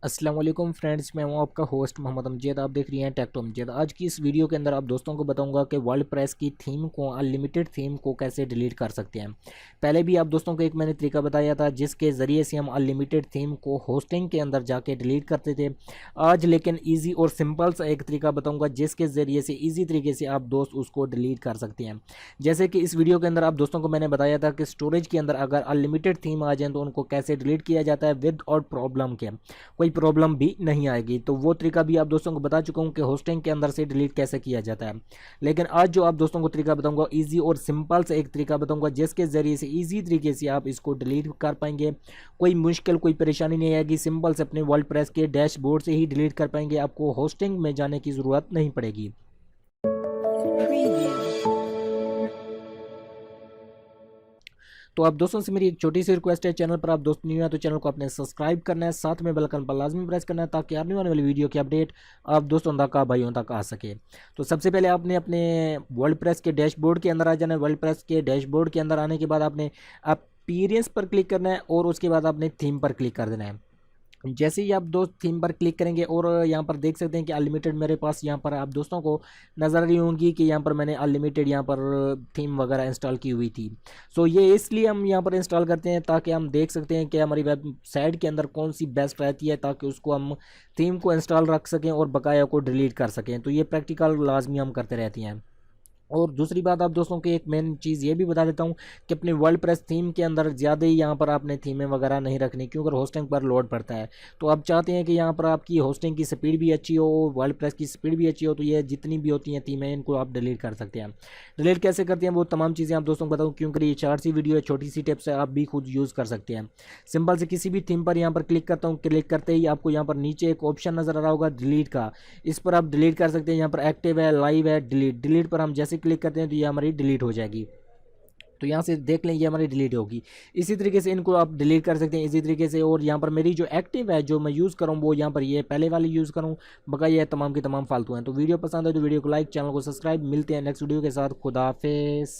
अस्सलाम वालेकुम फ्रेंड्स, मैं हूं आपका होस्ट मोहम्मद अमजद। आप देख रही हैं टेक टू अमजद। आज की इस वीडियो के अंदर आप दोस्तों को बताऊंगा कि वर्ल्ड प्रेस की थीम को, अनलिमिटेड थीम को कैसे डिलीट कर सकते हैं। पहले भी आप दोस्तों को एक मैंने तरीका बताया था जिसके ज़रिए से हम अनलिमिटेड थीम को होस्टिंग के अंदर जाके डिलीट करते थे। आज लेकिन ईजी और सिंपल सा एक तरीका बताऊँगा जिसके ज़रिए से ईजी तरीके से आप दोस्त उसको डिलीट कर सकते हैं। जैसे कि इस वीडियो के अंदर आप दोस्तों को मैंने बताया था कि स्टोरेज के अंदर अगर अनलिमिटेड थीम आ जाए तो उनको कैसे डिलीट किया जाता है विद और प्रॉब्लम के, कोई प्रॉब्लम भी नहीं आएगी। तो वो तरीका भी आप दोस्तों को बता चुका हूँ कि होस्टिंग के अंदर से डिलीट कैसे किया जाता है। लेकिन आज जो आप दोस्तों को तरीका बताऊंगा इजी और सिंपल से एक तरीका बताऊंगा जिसके ज़रिए से इजी तरीके से आप इसको डिलीट कर पाएंगे। कोई मुश्किल कोई परेशानी नहीं आएगी, सिंपल से अपने वर्ल्ड प्रेस के डैशबोर्ड से ही डिलीट कर पाएंगे। आपको होस्टिंग में जाने की ज़रूरत नहीं पड़ेगी। तो आप दोस्तों से मेरी एक छोटी सी रिक्वेस्ट है, चैनल पर आप दोस्त न्यू है तो चैनल को अपने सब्सक्राइब करना है, साथ में बेल आइकन पर लाजमी प्रेस करना है ताकि आने वाली वीडियो की अपडेट आप दोस्तों तक भाइयों तक आ सके। तो सबसे पहले आपने अपने वर्ल्ड प्रेस के डैशबोर्ड के अंदर आ जाना है। वर्ल्ड प्रेस के डैशबोर्ड के अंदर आने के बाद आपने अपीयरेंस पर क्लिक करना है और उसके बाद आपने थीम पर क्लिक कर देना है। जैसे ही आप दोस्त थीम पर क्लिक करेंगे और यहाँ पर देख सकते हैं कि अनलिमिटेड मेरे पास यहाँ पर आप दोस्तों को नज़र आ रही होंगी कि यहाँ पर मैंने अनलिमिटेड यहाँ पर थीम वगैरह इंस्टॉल की हुई थी। सो ये इसलिए हम यहाँ पर इंस्टॉल करते हैं ताकि हम देख सकते हैं कि हमारी वेबसाइट के अंदर कौन सी बेस्ट रहती है ताकि उसको हम थीम को इंस्टॉल रख सकें और बकाया को डिलीट कर सकें। तो ये प्रैक्टिकल लाजमी हम करते रहते हैं। और दूसरी बात आप दोस्तों को एक मेन चीज़ ये भी बता देता हूँ कि अपने वर्ल्ड प्रेस थीम के अंदर ज़्यादा ही यहाँ पर आपने थीमें वगैरह नहीं रखनी क्योंकि होस्टिंग पर लोड पड़ता है। तो आप चाहते हैं कि यहाँ पर आपकी होस्टिंग की स्पीड भी अच्छी हो, वर्ल्ड प्रेस की स्पीड भी अच्छी हो, तो ये जितनी भी होती हैं थीमें इनको आप डिलीट कर सकते हैं। डिलीट कैसे करते हैं वो तमाम चीज़ें आप दोस्तों को बताऊँ क्योंकि ये चार सी वीडियो है, छोटी सी टिप्स है, आप भी खुद यूज़ कर सकते हैं। सिंपल से किसी भी थीम पर यहाँ पर क्लिक करता हूँ, क्लिक करते ही आपको यहाँ पर नीचे एक ऑप्शन नज़र आ रहा होगा डिलीट का, इस पर आप डिलीट कर सकते हैं। यहाँ पर एक्टिव है, लाइव है, डिलीट, डिलीट पर हम जैसे क्लिक करते हैं तो ये हमारी डिलीट हो जाएगी। तो यहाँ से देख लें ये हमारी डिलीट होगी। इसी तरीके से इनको आप डिलीट कर सकते हैं इसी तरीके से। और यहाँ पर मेरी जो एक्टिव है जो मैं यूज़ करूँ वो यहाँ पर ये पहले वाली यूज़ करूँ, बकाया ये तमाम की तमाम फालतू हैं। तो वीडियो पसंद है तो वीडियो को लाइक, चैनल को सब्सक्राइब। मिलते हैं नेक्स्ट वीडियो के साथ। खुदा हाफिज़।